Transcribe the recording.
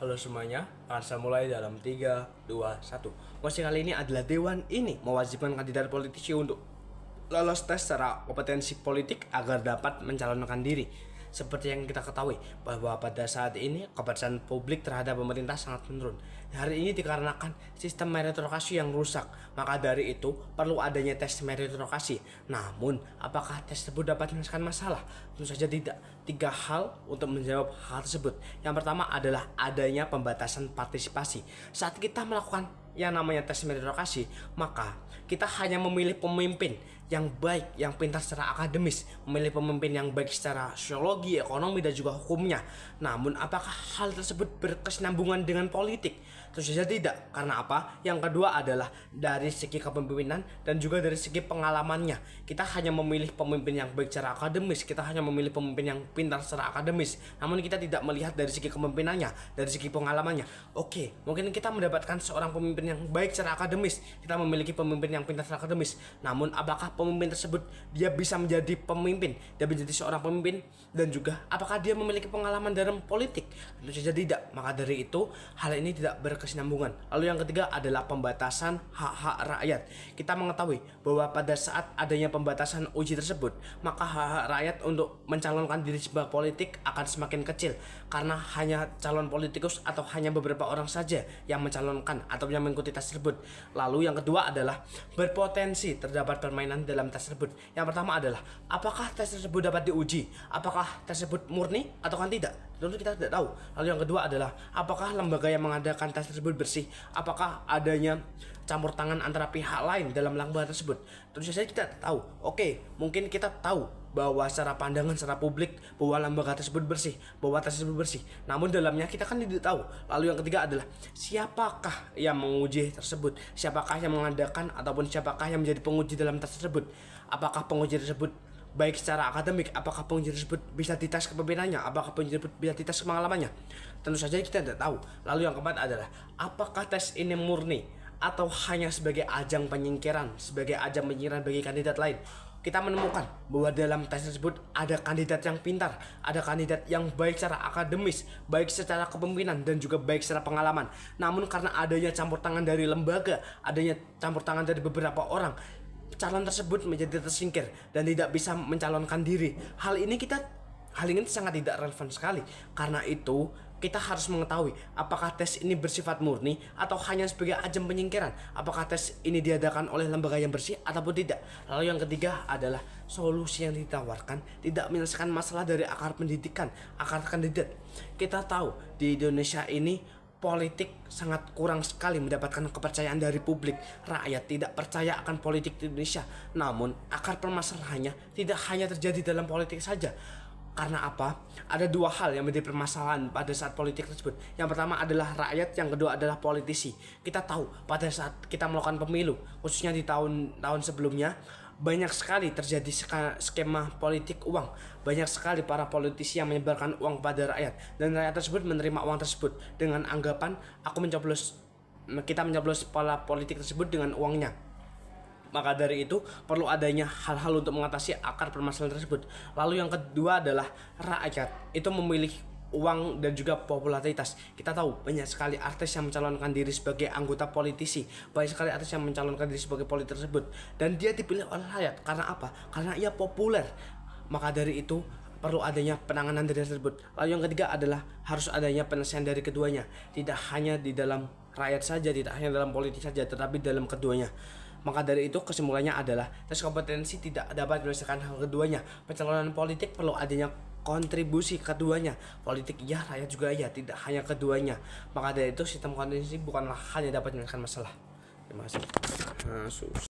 Halo semuanya, akan saya mulai dalam 3, 2, 1. Mosi kali ini adalah Dewan ini mewajibkan kandidat politisi untuk lolos tes secara kompetensi politik agar dapat mencalonkan diri. Seperti yang kita ketahui bahwa pada saat ini kepercayaan publik terhadap pemerintah sangat menurun. Hari ini dikarenakan sistem meritokrasi yang rusak. Maka dari itu perlu adanya tes meritokrasi. Namun, apakah tes tersebut dapat menyelesaikan masalah? Tentu saja tidak. 3 hal untuk menjawab hal tersebut. Yang pertama adalah adanya pembatasan partisipasi. Saat kita melakukan yang namanya tes meritokrasi, maka kita hanya memilih pemimpin yang baik, yang pintar secara akademis, memilih pemimpin yang baik secara sosiologi, ekonomi, dan juga hukumnya. Namun, apakah hal tersebut berkesinambungan dengan politik? Tentu saja tidak. Karena apa? Yang kedua adalah dari segi kepemimpinan dan juga dari segi pengalamannya. Kita hanya memilih pemimpin yang baik secara akademis, kita hanya memilih pemimpin yang pintar secara akademis. Namun kita tidak melihat dari segi kepemimpinannya, dari segi pengalamannya. Oke, mungkin kita mendapatkan seorang pemimpin yang baik secara akademis, kita memiliki pemimpin yang pintar secara akademis. Namun apakah pemimpin tersebut dia bisa menjadi pemimpin, dia menjadi seorang pemimpin, dan juga apakah dia memiliki pengalaman dalam politik? Tentu saja tidak. Maka dari itu hal ini tidak berkesinambungan. Lalu yang ketiga adalah pembatasan hak-hak rakyat. Kita mengetahui bahwa pada saat adanya pembatasan uji tersebut, maka hak-hak rakyat untuk mencalonkan diri sebagai politik akan semakin kecil, karena hanya calon politikus atau hanya beberapa orang saja yang mencalonkan atau yang mengikuti tes tersebut. Lalu yang kedua adalah berpotensi terdapat permainan dalam tes tersebut. Yang pertama adalah apakah tes tersebut dapat diuji? Apakah tes tersebut murni atau kan tidak? Tentu kita tidak tahu. Lalu yang kedua adalah apakah lembaga yang mengadakan tes tersebut bersih? Apakah adanya campur tangan antara pihak lain dalam lembaga tersebut? Tentu saja kita tahu. Oke, mungkin kita tahu bahwa secara pandangan secara publik bahwa lembaga tersebut bersih, bahwa tes tersebut bersih. Namun dalamnya kita kan tidak tahu. Lalu yang ketiga adalah siapakah yang menguji tersebut? Siapakah yang mengadakan ataupun siapakah yang menjadi penguji dalam tes tersebut? Apakah penguji tersebut baik secara akademik? Apakah penguji tersebut bisa dites kepemimpinannya? Apakah penguji tersebut bisa dites pengalamannya? Tentu saja kita tidak tahu. Lalu yang keempat adalah apakah tes ini murni atau hanya sebagai ajang penyingkiran, sebagai ajang penyingkiran bagi kandidat lain? Kita menemukan bahwa dalam tes tersebut ada kandidat yang pintar, ada kandidat yang baik secara akademis, baik secara kepemimpinan, dan juga baik secara pengalaman. Namun karena adanya campur tangan dari lembaga, adanya campur tangan dari beberapa orang, calon tersebut menjadi tersingkir dan tidak bisa mencalonkan diri. Hal ini sangat tidak relevan sekali. Karena itu kita harus mengetahui apakah tes ini bersifat murni atau hanya sebagai ajang penyingkiran. Apakah tes ini diadakan oleh lembaga yang bersih ataupun tidak. Lalu yang ketiga adalah solusi yang ditawarkan tidak menyelesaikan masalah dari akar pendidikan, akar kandidat. Kita tahu di Indonesia ini politik sangat kurang sekali mendapatkan kepercayaan dari publik. Rakyat tidak percaya akan politik di Indonesia. Namun akar permasalahannya tidak hanya terjadi dalam politik saja. Karena apa? Ada 2 hal yang menjadi permasalahan pada saat politik tersebut. Yang pertama adalah rakyat, yang kedua adalah politisi. Kita tahu pada saat kita melakukan pemilu, khususnya di tahun-tahun sebelumnya, banyak sekali terjadi skema politik uang. Banyak sekali para politisi yang menyebarkan uang pada rakyat, dan rakyat tersebut menerima uang tersebut dengan anggapan kita mencoblos kepala politik tersebut dengan uangnya. Maka dari itu perlu adanya hal-hal untuk mengatasi akar permasalahan tersebut. Lalu yang kedua adalah rakyat itu memilih uang dan juga popularitas. Kita tahu banyak sekali artis yang mencalonkan diri sebagai anggota politisi, banyak sekali artis yang mencalonkan diri sebagai politik tersebut, dan dia dipilih oleh rakyat. Karena apa? Karena ia populer. Maka dari itu perlu adanya penanganan dari tersebut. Lalu yang ketiga adalah harus adanya penyelesaian dari keduanya. Tidak hanya di dalam rakyat saja, tidak hanya dalam politik saja, tetapi dalam keduanya. Maka dari itu kesimpulannya adalah tes kompetensi tidak dapat menyelesaikan hal keduanya. Pencalonan politik perlu adanya kontribusi keduanya. Politik iya, rakyat juga iya, tidak hanya keduanya. Maka dari itu sistem kompetensi bukanlah hal yang dapat menyelesaikan masalah. Terima kasih.